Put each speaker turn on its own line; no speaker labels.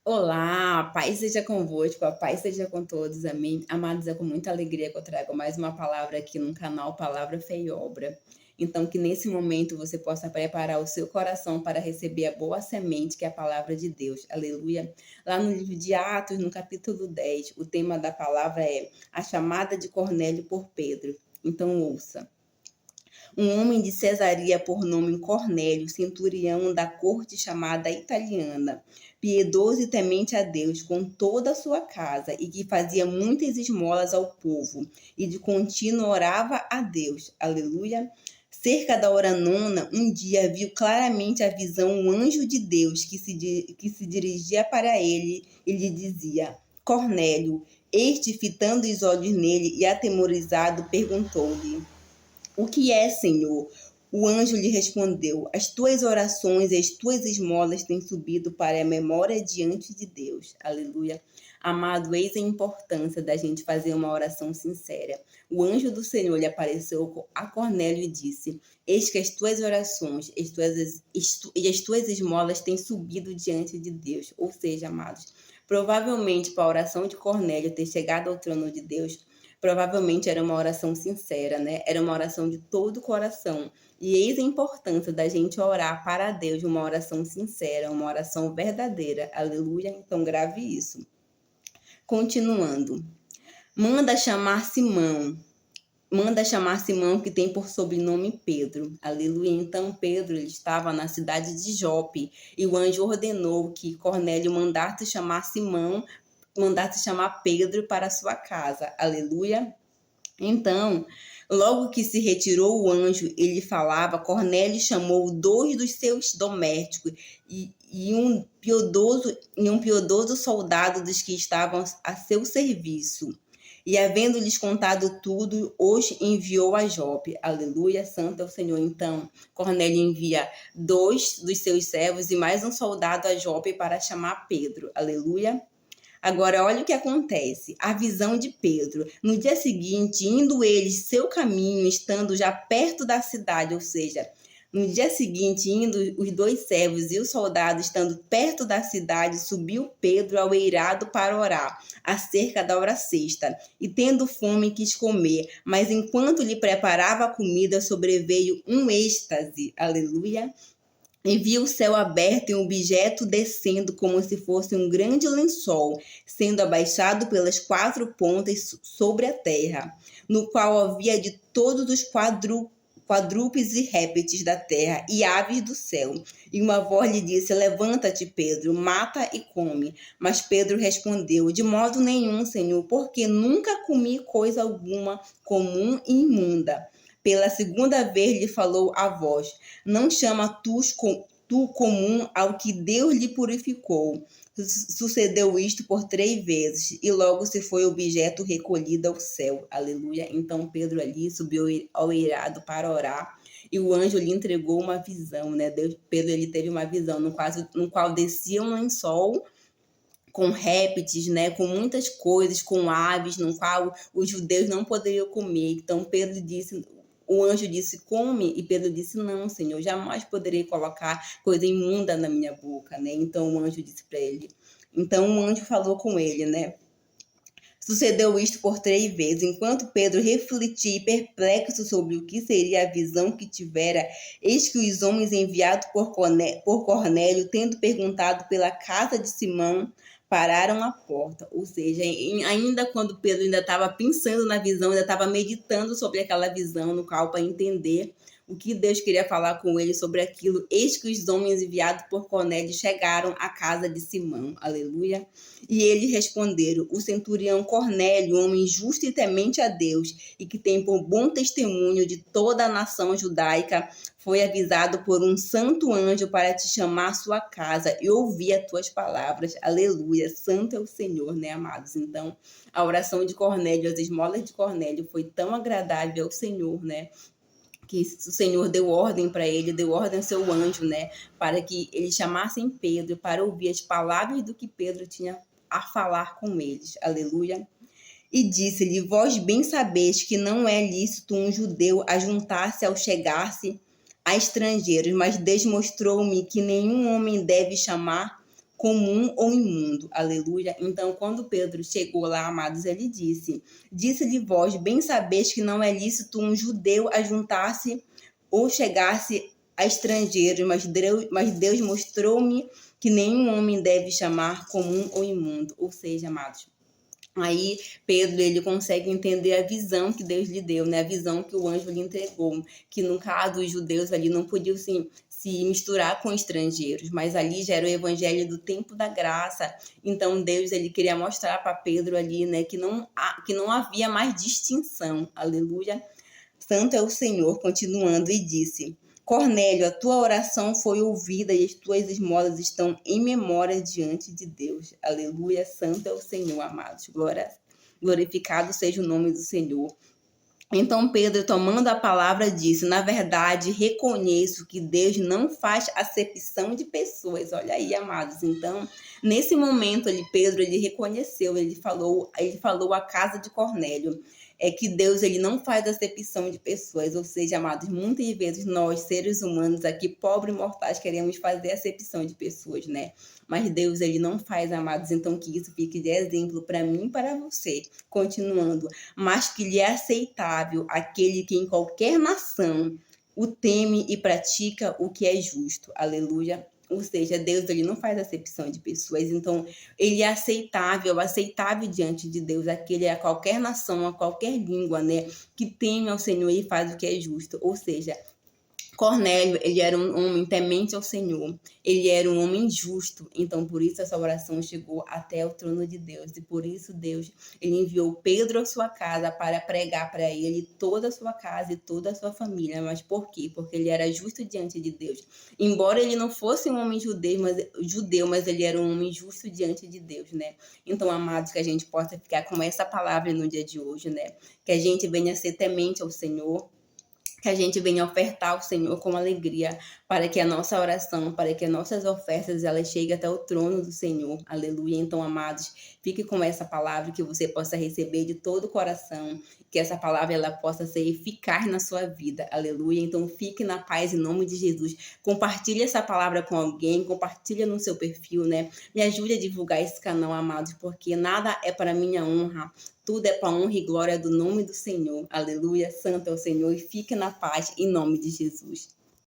Olá, a paz seja convosco, a paz seja com todos, amém. Amados, é com muita alegria que eu trago mais uma palavra aqui no canal Palavra, Fé e Obra. Então, que nesse momento você possa preparar o seu coração para receber a boa semente, que é a palavra de Deus. Aleluia. Lá no livro de Atos, no capítulo 10, o tema da palavra é a chamada de Cornélio por Pedro. Então, ouça. Um homem de Cesareia por nome Cornélio, centurião da corte chamada italiana, piedoso e temente a Deus com toda a sua casa, e que fazia muitas esmolas ao povo, e de contínuo orava a Deus. Aleluia. Cerca da hora nona, um dia viu claramente a visão um anjo de Deus que se dirigia para ele e lhe dizia: Cornélio. Este, fitando os olhos nele e atemorizado, perguntou-lhe: o que é, Senhor? O anjo lhe respondeu: as tuas orações e as tuas esmolas têm subido para a memória diante de Deus. Aleluia. Amado, eis a importância da gente fazer uma oração sincera. O anjo do Senhor lhe apareceu a Cornélio e disse: eis que as tuas orações e as tuas esmolas têm subido diante de Deus. Ou seja, amados, provavelmente para a oração de Cornélio ter chegado ao trono de Deus, provavelmente era uma oração sincera, né? Era uma oração de todo o coração. E eis a importância da gente orar para Deus, uma oração sincera, uma oração verdadeira. Aleluia. Então grave isso. Continuando. Manda chamar Simão. Manda chamar Simão, que tem por sobrenome Pedro. Aleluia. Então Pedro ele estava na cidade de Jope, e o anjo ordenou que Cornélio mandasse chamar Pedro para a sua casa. Aleluia. Então, logo que se retirou o anjo, ele falava, Cornélio chamou dois dos seus domésticos e um piedoso soldado dos que estavam a seu serviço. E havendo-lhes contado tudo, os enviou a Jope. Aleluia, santo é o Senhor. Então, Cornélio envia dois dos seus servos e mais um soldado a Jope para chamar Pedro. Aleluia. Agora, olha o que acontece. A visão de Pedro. No dia seguinte, indo eles seu caminho, estando já perto da cidade, ou seja, no dia seguinte, indo os dois servos e o soldado estando perto da cidade, subiu Pedro ao eirado para orar, acerca da hora sexta, e tendo fome quis comer, mas enquanto lhe preparava a comida, sobreveio um êxtase. Aleluia. E viu o céu aberto e um objeto descendo como se fosse um grande lençol, sendo abaixado pelas quatro pontas sobre a terra, no qual havia de todos os quadrúpedes e répteis da terra e aves do céu. E uma voz lhe disse: levanta-te, Pedro, mata e come. Mas Pedro respondeu: de modo nenhum, Senhor, porque nunca comi coisa alguma comum e imunda. Pela segunda vez lhe falou a voz: não chama tu comum ao que Deus lhe purificou. Sucedeu isto por 3 vezes, e logo se foi o objeto recolhido ao céu. Aleluia. Então Pedro ali subiu ao eirado para orar, e o anjo lhe entregou uma visão, né? Pedro ele teve uma visão no qual descia um lençol com répteis, né, com muitas coisas, com aves, no qual os judeus não poderiam comer. Então Pedro disse, o anjo disse, come, e Pedro disse, não, Senhor, jamais poderei colocar coisa imunda na minha boca, né? Então o anjo disse para ele. Então o anjo falou com ele, né? Sucedeu isto por 3 vezes. Enquanto Pedro refletia perplexo sobre o que seria a visão que tivera, eis que os homens enviados por Cornélio, tendo perguntado pela casa de Simão, pararam à porta. Ou seja, ainda quando Pedro ainda estava pensando na visão, ainda estava meditando sobre aquela visão, no qual para entender o que Deus queria falar com ele sobre aquilo, eis que os homens enviados por Cornélio chegaram à casa de Simão. Aleluia. E eles responderam: o centurião Cornélio, homem justo e temente a Deus, e que tem por bom testemunho de toda a nação judaica, foi avisado por um santo anjo para te chamar à sua casa e ouvir as tuas palavras. Aleluia. Santo é o Senhor, né, amados? Então, a oração de Cornélio, as esmolas de Cornélio foi tão agradável ao Senhor, né? Que o Senhor deu ordem para ele, deu ordem ao seu anjo, né? Para que eles chamassem Pedro para ouvir as palavras do que Pedro tinha a falar com eles. Aleluia. E disse-lhe: vós bem sabeis que não é lícito um judeu ajuntar-se ao chegar-se a estrangeiros, mas desmostrou-me que nenhum homem deve chamar comum ou imundo. Aleluia. Então, quando Pedro chegou lá, amados, ele disse-lhe vós, bem sabeis que não é lícito um judeu ajuntar-se ou chegar-se a estrangeiros, mas Deus mostrou-me que nenhum homem deve chamar comum ou imundo. Ou seja, amados, aí Pedro, ele consegue entender a visão que Deus lhe deu, né? A visão que o anjo lhe entregou, que no caso os judeus ali não podiam se misturar com estrangeiros, mas ali já era o evangelho do tempo da graça. Então Deus, ele queria mostrar para Pedro ali, né, que não havia mais distinção. Aleluia. Santo é o Senhor, continuando, e disse: Cornélio, a tua oração foi ouvida e as tuas esmolas estão em memória diante de Deus. Aleluia, santo é o Senhor, amados. Glorificado seja o nome do Senhor. Então Pedro, tomando a palavra, disse: na verdade, reconheço que Deus não faz acepção de pessoas. Olha aí, amados. Então, nesse momento ali, Pedro, ele reconheceu, ele falou à casa de Cornélio, que Deus, ele não faz acepção de pessoas. Ou seja, amados, muitas vezes nós, seres humanos aqui, pobres mortais, queremos fazer acepção de pessoas, né? Mas Deus, ele não faz, amados. Então, que isso fique de exemplo para mim e para você. Continuando, mas que lhe é aceitável aquele que em qualquer nação o teme e pratica o que é justo. Aleluia. Ou seja, Deus, ele não faz acepção de pessoas, então ele é aceitável diante de Deus, aquele a qualquer nação, a qualquer língua, né, que teme ao Senhor e faz o que é justo. Ou seja, Cornélio, ele era um homem temente ao Senhor, ele era um homem justo, então por isso essa oração chegou até o trono de Deus, e por isso Deus, ele enviou Pedro à sua casa para pregar para ele toda a sua casa e toda a sua família. Mas por quê? Porque ele era justo diante de Deus. Embora ele não fosse um homem judeu, mas ele era um homem justo diante de Deus, né? Então, amados, que a gente possa ficar com essa palavra no dia de hoje, né? Que a gente venha ser temente ao Senhor, que a gente venha ofertar ao Senhor com alegria, para que a nossa oração, para que as nossas ofertas, elas cheguem até o trono do Senhor. Aleluia. Então, amados, fique com essa palavra, que você possa receber de todo o coração, que essa palavra ela possa ser eficaz na sua vida. Aleluia. Então, fique na paz em nome de Jesus. Compartilhe essa palavra com alguém, compartilha no seu perfil, né? Me ajude a divulgar esse canal, amados, porque nada é para minha honra. Tudo é para a honra e glória do nome do Senhor. Aleluia, santo é o Senhor, e fique na paz em nome de Jesus.